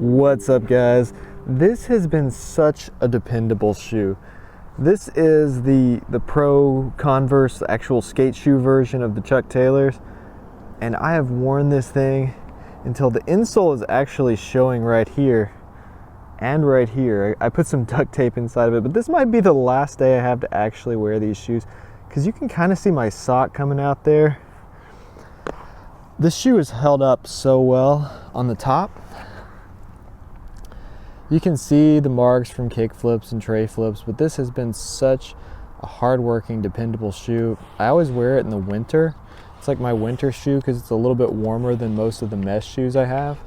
What's up, guys? This has been such a dependable shoe. This is the Pro Converse, the actual skate shoe version of the Chuck Taylors, and I have worn this thing until the insole is actually showing right here and right here. I put some duct tape inside of it, but this might be the last day I have to actually wear these shoes because you can kind of see my sock coming out there. This shoe is held up so well on the top. You can see the marks from kickflips and tray flips, but this has been such a hard-working, dependable shoe. I always wear it in the winter. It's like my winter shoe because it's a little bit warmer than most of the mesh shoes I have.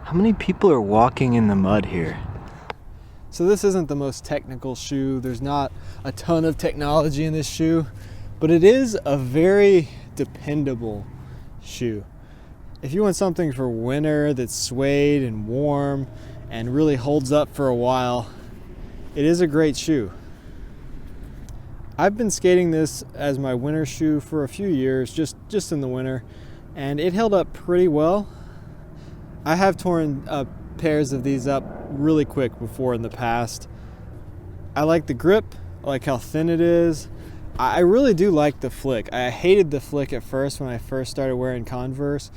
How many people are walking in the mud here? So this isn't the most technical shoe. There's not a ton of technology in this shoe, but it is a very dependable shoe. If you want something for winter that's suede and warm and really holds up for a while, it is a great shoe. I've been skating this as my winter shoe for a few years, just in the winter, and it held up pretty well. I have torn pairs of these up really quick before in the past. I like the grip, I like how thin it is. I really do like the flick. I hated the flick at first when I first started wearing Converse.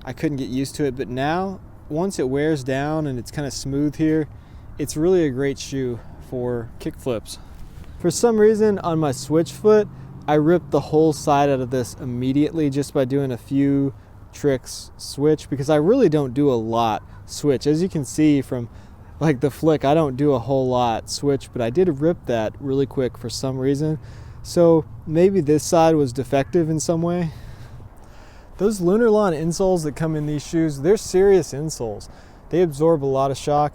I couldn't get used to it, but now, once it wears down and it's kind of smooth here, it's really a great shoe for kickflips. For some reason, on my switch foot, I ripped the whole side out of this immediately just by doing a few tricks switch, because I really don't do a lot switch. As you can see from like the flick, I don't do a whole lot switch, but I did rip that really quick for some reason. So maybe this side was defective in some way. Those Lunarlon insoles that come in these shoes, they're serious insoles. They absorb a lot of shock.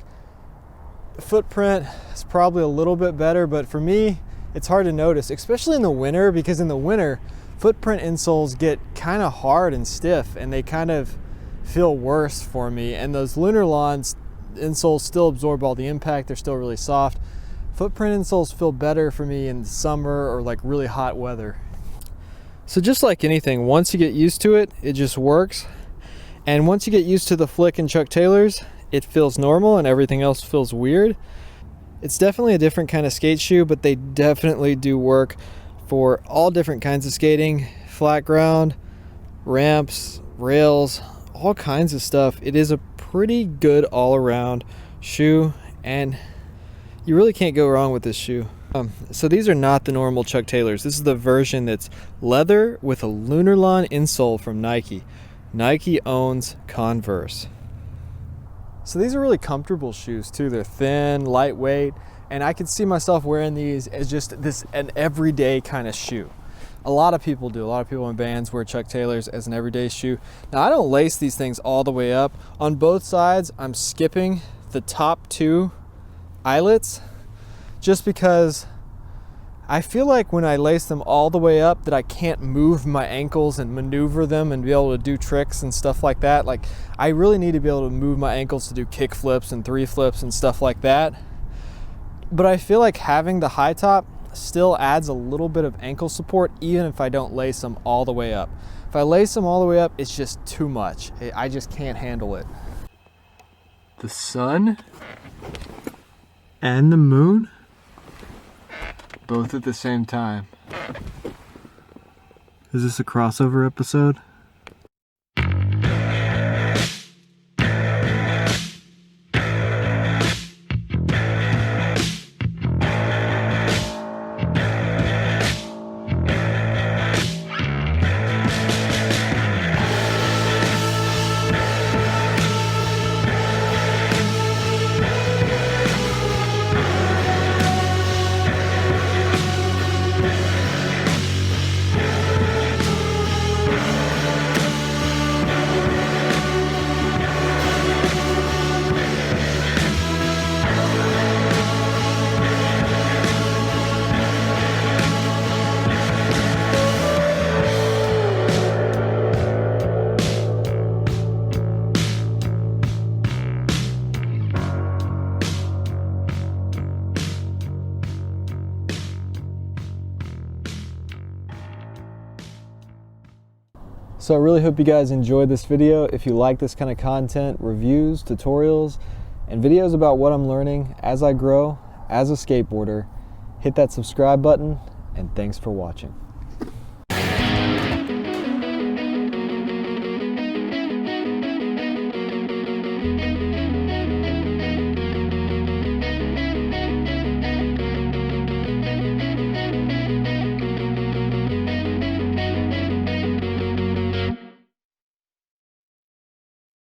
The footprint is probably a little bit better, but for me, it's hard to notice, especially in the winter, because in the winter, footprint insoles get kind of hard and stiff, and they kind of feel worse for me. And those Lunarlon insoles still absorb all the impact. They're still really soft. Footprint insoles feel better for me in summer or like really hot weather. So just like anything, once you get used to it, it just works. And once you get used to the flick and Chuck Taylors, it feels normal and everything else feels weird. It's definitely a different kind of skate shoe, but they definitely do work for all different kinds of skating, flat ground, ramps, rails, all kinds of stuff. It is a pretty good all-around shoe, and you really can't go wrong with this shoe. So these are not the normal Chuck Taylors. This is the version that's leather with a Lunarlon insole from Nike. Nike owns Converse. So these are really comfortable shoes too. They're thin, lightweight, and I could see myself wearing these as just an everyday kind of shoe. A lot of people do. A lot of people in bands wear Chuck Taylors as an everyday shoe. Now, I don't lace these things all the way up. On both sides, I'm skipping the top two eyelets just because I feel like when I lace them all the way up that I can't move my ankles and maneuver them and be able to do tricks and stuff like that. Like, I really need to be able to move my ankles to do kick flips and three flips and stuff like that. But I feel like having the high top still adds a little bit of ankle support even if I don't lace them all the way up. If I lace them all the way up, it's just too much. I just can't handle it. The sun and the moon, both at the same time. Is this a crossover episode? So I really hope you guys enjoyed this video. If you like this kind of content, reviews, tutorials, and videos about what I'm learning as I grow as a skateboarder, hit that subscribe button, and thanks for watching.